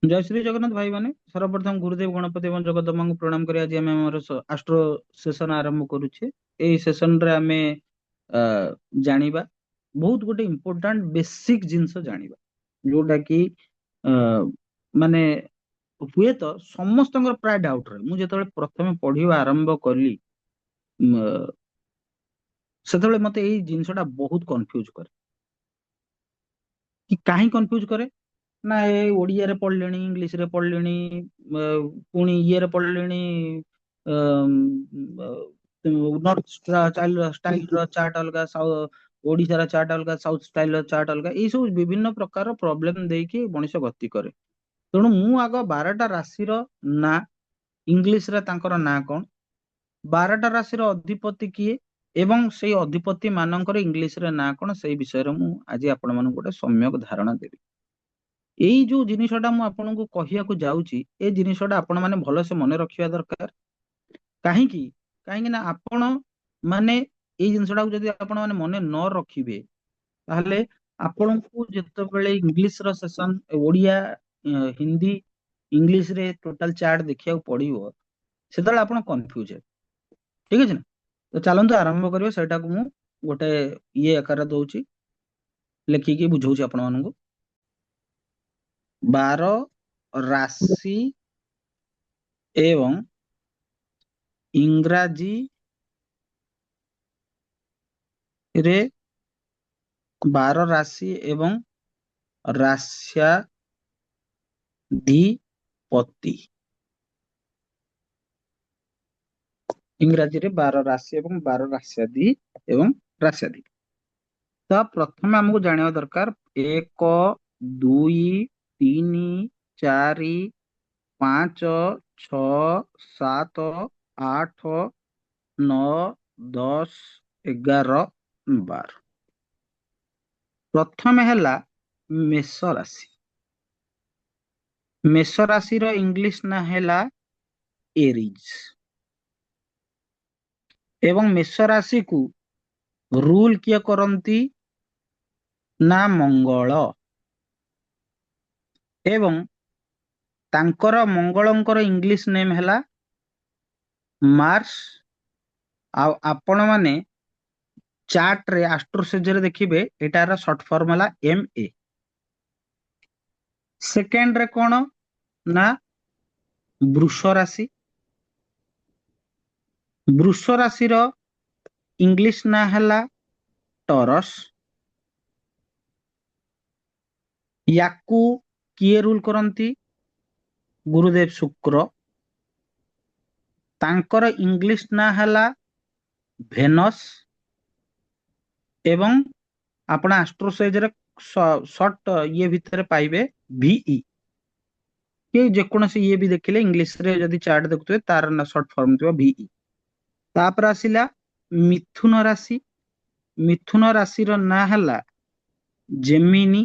जय श्री जगन्नाथ भाई माने सर्वप्रथम गुरुदेव गणपति एवं जगदम्बा को प्रणाम करी आज आम आस्ट्रो सेशन आरंभ करुचे। एई सेशन रे आमे जानिबा बहुत गोटे इम्पोर्टांट बेसिक जिंस जानिबा जोटा कि अ, माने हुए तो समस्त प्राय डाउट रहे। मुझे प्रथमे पढ़िवा आरंभ कली सेतबेले मते एई जिंसटा बहुत कंफ्यूज करे कि काहे कंफ्यूज करे ना ए ओडिया रे पढ़लेनी इंग्लिश रे पढ़लेनी पुणी ये रे पढ़लेनी नॉर्थ स्टाइल रो चार्ट अलगा ओडिशा रा चार्ट अलगा साउथ स्टाइल रो चार्ट अलगा এই ସବୁ ବିଭିନ୍ନ ପ୍ରକାର ପ୍ରୋବ୍ଲେମ ଦେଇକି ମଣିଷ ଗତି କରେ। ତେଣୁ ମୁଁ ଆଗ 12ଟା ରାଶିର ନା ଇଂଲିଶ ରେ ତାଙ୍କର ନାଁ କଣ, 12ଟା ରାଶିର ଅଧିପତି କିଏ ଏବଂ ସେଇ ଅଧିପତି ମାନଙ୍କର ଇଂଲିଶ ରେ ନାଁ କଣ ସେଇ ବିଷୟରେ ମୁଁ ଆଜି ଆପଣ ମାନଙ୍କୁ ଗୋଟେ ସମ୍ୟକ ଧାରଣା ଦେବି। ଏଇ ଯୋଉ ଜିନିଷଟା ମୁଁ ଆପଣଙ୍କୁ କହିବାକୁ ଯାଉଛି ଏ ଜିନିଷଟା ଆପଣ ମାନେ ଭଲସେ ମନେ ରଖିବା ଦରକାର। କାହିଁକି କାହିଁକି ନା ଆପଣ ମାନେ ଏଇ ଜିନିଷଟାକୁ ଯଦି ଆପଣ ମାନେ ମନେ ନ ରଖିବେ ତାହେଲେ ଆପଣଙ୍କୁ ଯେତେବେଳେ ଇଂଲିଶ ର ସେସନ ଓଡିଆ ହିନ୍ଦୀ ଇଂଲିଶ ରେ ଟୋଟାଲ ଚାର୍ଟ ଦେଖିବାକୁ ପଡିବ ସେତେବେଳେ ଆପଣ କନଫ୍ୟୁଜ ହେବେ। ଠିକ ଅଛି ନା? ତ ଚାଲନ୍ତୁ ଆରମ୍ଭ କରିବା। ସେଇଟାକୁ ମୁଁ ଗୋଟେ ଇଏ ଆକାର ଦଉଛି, ଲେଖିକି ବୁଝଉଛି ଆପଣ ମାନଙ୍କୁ। 12 ରାଶି ଏବଂ ଇଂରାଜୀ ରେ 12 ରାଶି ଏବଂ ରାସ୍ୟାଧିପତି। ଇଂରାଜୀରେ 12 ରାଶି ଏବଂ 12 ରାସ୍ୟାଧି ଏବଂ ରାସ୍ୟାଧିପତି। ତ ପ୍ରଥମେ ଆମକୁ ଜାଣିବା ଦରକାର 1 2 3 4 5 6 7 8 9 10 11 12। ପ୍ରଥମେ ହେଲା ମେଷ ରାଶି। ମେଷ ରାଶିର ଇଂଲିଶ ନାଁ ହେଲା ଏରିଜ୍ ଏବଂ ମେଷ ରାଶିକୁ ରୁଲ କିଏ କରନ୍ତି ନା ମଙ୍ଗଳ ଏବଂ ତାଙ୍କର ମଙ୍ଗଳଙ୍କର ଇଂଲିଶ ନେମ୍ ହେଲା ମାର୍ସ। ଆଉ ଆପଣ ମାନେ ଚାର୍ଟ ରେ ଆଷ୍ଟ୍ରୋସେଜରେ ଦେଖିବେ ଏଟାର ସର୍ଟ ଫର୍ମ ହେଲା MA। ସେକେଣ୍ଡ ରେ କଣ ନା ବୃଷ ରାଶି। ବୃଷ ରାଶିର ଇଂଲିଶ ନାଁ ହେଲା ଟରସ। ୟାକୁ କିଏ ରୁଲ କରନ୍ତି? ଗୁରୁଦେବ ଶୁକ୍ର। ତାଙ୍କର ଇଂଲିଶ ନାଁ ହେଲା ଭେନସ ଏବଂ ଆପଣ ଆଷ୍ଟ୍ରୋସେଜରେ ସର୍ଟ ଇଏ ଭିତରେ ପାଇବେ VE। କି ଯେକୌଣସି ଇଏ ବି ଦେଖିଲେ ଇଂଲିଶ ରେ ଯଦି ଚାର୍ଟ ଦେଖୁଥିବେ ତାର ସର୍ଟ ଫର୍ମ ଥିବ VE। ତାପରେ ଆସିଲା ମିଥୁନ ରାଶି। ମିଥୁନ ରାଶିର ନାଁ ହେଲା ଜେମିନି।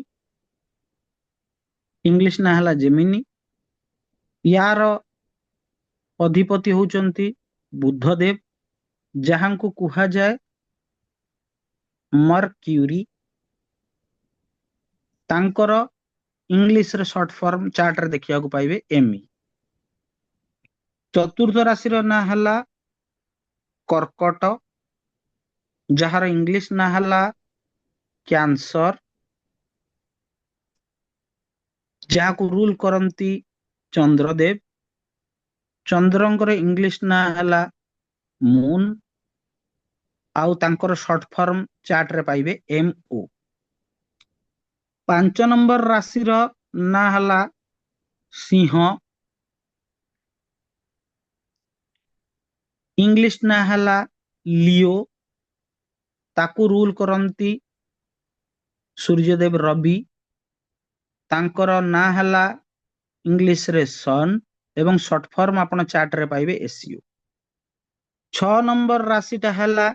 ଇଂଲିଶ ନାଁ ହେଲା ଜେମିନି। ୟାର ଅଧିପତି ହଉଛନ୍ତି ବୁଧଦେବ, ଯାହାଙ୍କୁ କୁହାଯାଏ ମର୍କ୍ୟୁରୀ। ତାଙ୍କର ଇଂଲିଶରେ ସର୍ଟ ଫର୍ମ ଚାର୍ଟରେ ଦେଖିବାକୁ ପାଇବେ ME। ଚତୁର୍ଥ ରାଶିର ନାଁ ହେଲା କର୍କଟ, ଯାହାର ଇଂଲିଶ ନାଁ ହେଲା କ୍ୟାନ୍ସର, ଯାହାକୁ ରୁଲ କରନ୍ତି ଚନ୍ଦ୍ରଦେବ। ଚନ୍ଦ୍ରଙ୍କର ଇଂଲିଶ ନାଁ ହେଲା ମୁନ ଆଉ ତାଙ୍କର ସର୍ଟ ଫର୍ମ ଚାର୍ଟରେ ପାଇବେ MO। 5 ନମ୍ବର ରାଶିର ନାଁ ହେଲା ସିଂହ। ଇଂଲିଶ ନାଁ ହେଲା ଲିଓ। ତାକୁ ରୁଲ କରନ୍ତି ସୂର୍ଯ୍ୟଦେବ ରବି। ତାଙ୍କର ନାଁ ହେଲା ଇଂଲିଶରେ ସନ୍ ଏବଂ ସର୍ଟ ଫର୍ମ ଆପଣ ଚାର୍ଟରେ ପାଇବେ SU। 6 ନମ୍ବର ରାଶିଟା ହେଲା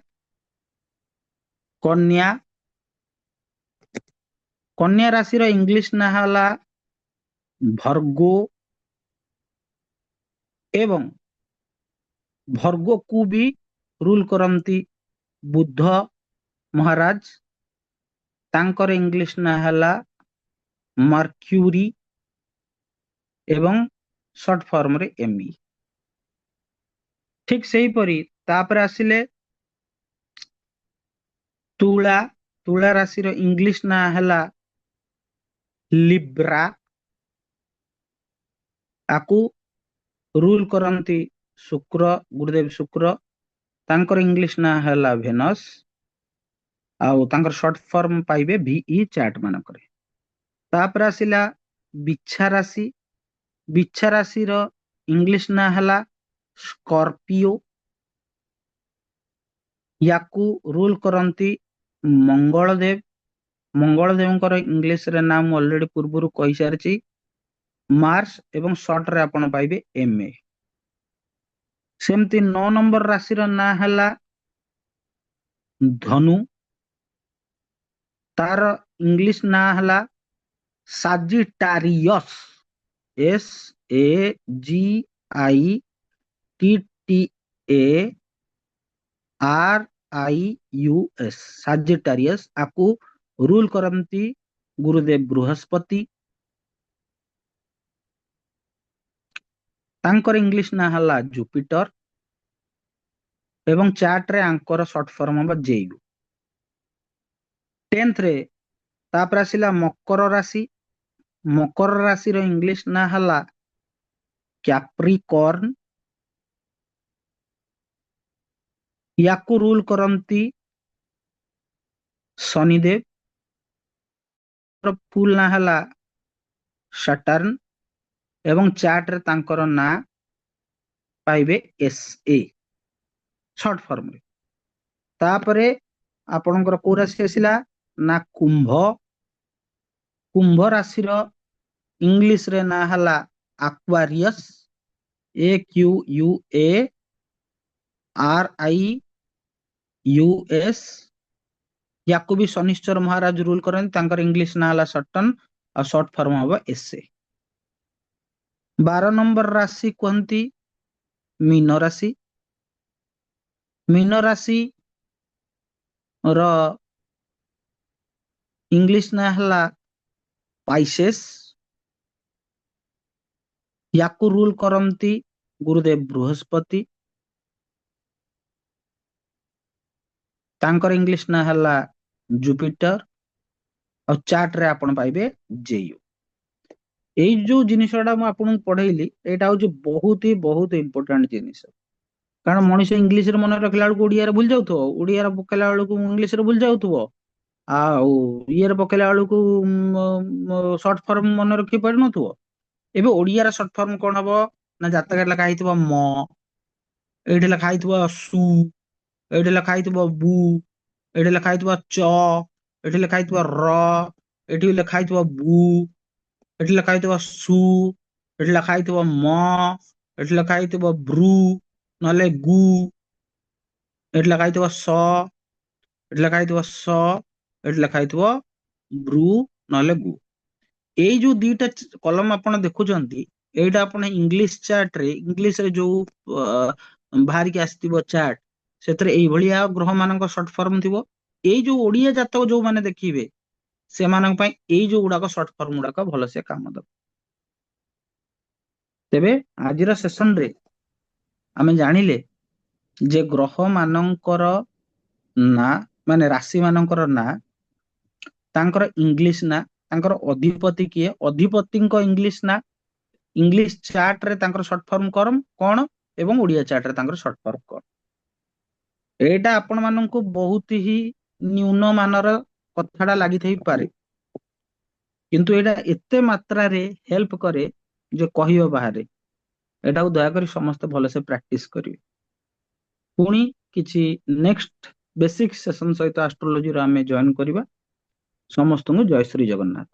କନ୍ୟା। କନ୍ୟା ରାଶିର ଇଂଲିଶ ନାଁ ହେଲା ଭର୍ଗୋ ଏବଂ ଭର୍ଗୋକୁ ବି ରୁଲ କରନ୍ତି ବୁଧ ମହାରାଜ। ତାଙ୍କର ଇଂଲିଶ ନାଁ ହେଲା ମର୍କ୍ୟୁରୀ ଏବଂ ସର୍ଟ ଫର୍ମରେ ଏମଇ। ଠିକ ସେହିପରି ତାପରେ ଆସିଲେ ତୁଳା। ତୁଳା ରାଶିର ଇଂଲିଶ ନାଁ ହେଲା ଲିବ୍ରା। ଆକୁ ରୁଲ କରନ୍ତି ଶୁକ୍ର, ଗୁରୁଦେବ ଶୁକ୍ର। ତାଙ୍କର ଇଂଲିଶ ନାଁ ହେଲା ଭେନସ୍। ଆଉ ତାଙ୍କର ସର୍ଟ ଫର୍ମ ପାଇବେ ଭିଇ ଚାର୍ଟ ମାନଙ୍କରେ। ତାପରେ ଆସିଲା ବିଛା ରାଶି। ବିଛା ରାଶିର ଇଂଲିଶ ନାଁ ହେଲା ସ୍କର୍ପିଓ। ୟାକୁ ରୁଲ କରନ୍ତି ମଙ୍ଗଳଦେବ। ମଙ୍ଗଳଦେବଙ୍କର ଇଂଲିଶରେ ନାଁ ମୁଁ ଅଲରେଡି ପୂର୍ବରୁ କହିସାରିଛି ମାର୍ସ, ଏବଂ ସର୍ଟରେ ଆପଣ ପାଇବେ ଏମଏ। ସେମିତି 9 ନମ୍ବର ରାଶିର ନାଁ ହେଲା ଧନୁ। ତାର ଇଂଲିଶ ନାଁ ହେଲା ସାଜିଟାରିୟସ୍। SAGITARIUS, ସାଜିଟାରିୟସ୍। ଆକୁ ରୁଲ କରନ୍ତି ଗୁରୁଦେବ ବୃହସ୍ପତି। ତାଙ୍କର ଇଂଲିଶ ନାଁ ହେଲା ଜୁପିଟର, ଏବଂ ଚାର୍ଟରେ ଆଙ୍କର ସର୍ଟ ଫର୍ମ ହବ ଜେୟୁ। 10th ରେ ତାପରେ ଆସିଲା ମକର ରାଶି। ମକର ରାଶିର ଇଂଲିଶ ନାଁ ହେଲା କ୍ୟାପ୍ରିକର୍ନ। ୟାକୁ ରୁଲ କରନ୍ତି ଶନିଦେବ। ଫୁଲ ନାଁ ହେଲା ସଟର୍ନ, ଏବଂ ଚାର୍ଟରେ ତାଙ୍କର ନାଁ ପାଇବେ SA ସର୍ଟ ଫର୍ମରେ। ତାପରେ ଆପଣଙ୍କର କୋଉ ରାଶି ଆସିଲା ନା କୁମ୍ଭ। କୁମ୍ଭ ରାଶିର ଇଂଲିଶରେ ନାଁ ହେଲା ଆକ୍ୱାରିୟସ୍। AQUARIUS। ୟାକୁ ବି ଶନିଶ୍ଚର ମହାରାଜ ରୁଲ କରନ୍ତି। ତାଙ୍କର ଇଂଲିଶ ନାଁ ହେଲା ସଟନ, ଆଉ ସର୍ଟ ଫର୍ମ ହବ SA। 12 ନମ୍ବର ରାଶି କୁହନ୍ତି ମୀନ ରାଶି। ମୀନ ରାଶି ର ଇଂଲିଶ ନାଁ ହେଲା ପାଇସେସ୍। ୟାକୁ ରୁଲ କରନ୍ତି ଗୁରୁଦେବ ବୃହସ୍ପତି। ତାଙ୍କର ଇଂଲିଶ ନାଁ ହେଲା ଜୁପିଟର, ଆଉ ଚାର୍ଟରେ ଆପଣ ପାଇବେ ଜେୟୁ। ଏଇ ଯୋଉ ଜିନିଷଟା ମୁଁ ଆପଣଙ୍କୁ ପଢେଇଲି, ଏଇଟା ହଉଛି ବହୁତ ଇମ୍ପୋର୍ଟାଣ୍ଟ ଜିନିଷ। କାରଣ ମଣିଷ ଇଂଲିଶରେ ମନେ ରଖିଲା ବେଳକୁ ଓଡିଆରେ ଭୁଲି ଯାଉଥିବ, ଓଡିଆରେ ପକେଇଲା ବେଳକୁ ଇଂଲିଶରେ ଭୁଲି ଯାଉଥିବ, ଆଉ ଇଏରେ ପକେଇଲା ବେଳକୁ ସର୍ଟ ଫର୍ମ ମନେ ରଖି ପାରୁନଥିବ। ଏବେ ଓଡିଆର ସର୍ଟ ଫର୍ମ କଣ ହବ ନା, ଜାତକରେ ଲେଖା ହେଇଥିବ ମ, ଏଇଠି ଲେଖା ହେଇଥିବ ସୁ, ଏଇଠି ଲେଖା ହେଇଥିବ ବୁ, ଏଇଠି ଲେଖା ହେଇଥିବ ଚ, ଏଠି ଲେଖା ହେଇଥିବ ର, ଏଠି ଲେଖା ହେଇଥିବ ବୁ, ଏଠି ଲେଖା ହେଇଥିବ ସୁ, ଏଠି ଲେଖା ହେଇଥିବ ମ, ଏଠି ଲେଖା ହେଇଥିବ ବ୍ରୁ ନହେଲେ ଗୁ, ଏଠି ଲେଖା ହେଇଥିବ ସ, ଏଠି ଲେଖା ହେଇଥିବ ସ, ଏଠି ଲେଖା ହେଇଥିବ ବ୍ରୁ ନହେଲେ ଗୁ। ଏଇ ଯୋଉ ଦିଟା କଲମ ଆପଣ ଦେଖୁଛନ୍ତି, ଏଇଟା ଆପଣ ଇଂଲିଶ ଚାର୍ଟରେ, ଇଂଲିଶରେ ଯୋଉ ବାହାରିକି ଆସିଥିବ ଚାର୍ଟ, ସେଥିରେ ଏଇଭଳିଆ ଗ୍ରହ ମାନଙ୍କ ସର୍ଟ ଫର୍ମ ଥିବ। ଏଇ ଯୋଉ ଓଡିଆ ଜାତକ ଯୋଉମାନେ ଦେଖିବେ, ସେମାନଙ୍କ ପାଇଁ ଏଇ ଯୋଉ ଗୁଡାକ ସର୍ଟ ଫର୍ମ ଗୁଡାକ ଭଲସେ କାମ ଦବ। ତେବେ ଆଜିର ସେସନରେ ଆମେ ଜାଣିଲେ ଯେ ଗ୍ରହ ମାନଙ୍କର ନାଁ, ମାନେ ରାଶି ମାନଙ୍କର ନାଁ, ତାଙ୍କର ଇଂଲିଶ ନାଁ, ତାଙ୍କର ଅଧିପତି କିଏ, ଅଧିପତିଙ୍କ ଇଂଲିଶ ନାଁ, ଇଂଲିଶ ଚାର୍ଟରେ ତାଙ୍କର ସର୍ଟ ଫର୍ମ କଣ, ଏବଂ ଓଡିଆ ଚାର୍ଟରେ ତାଙ୍କର ସର୍ଟ ଫର୍ମ କଣ। ଏଇଟା ଆପଣ ମାନଙ୍କୁ ବହୁତ ହିଁ ନ୍यूନ ମାନର କଥାଟା ଲାଗିଥାଇପାରେ, କିନ୍ତୁ ଏଇଟା ଏତେ ମାତ୍ରାରେ ହେଲ୍ପ କରେ ଯେ କହିବ ବାହାରେ। ଏଟାକୁ ଦୟାକରି ସମସ୍ତେ ଭଲସେ ପ୍ରାକ୍ଟିସ କରିବେ। ପୁଣି କିଛି ନେକ୍ସଟ ବେସିକ ସେସନ ସହିତ ଆଷ୍ଟ୍ରୋଲୋଜିର ଆମେ ଜଏନ କରିବା। ସମସ୍ତଙ୍କୁ ଜୟ ଶ୍ରୀ ଜଗନ୍ନାଥ।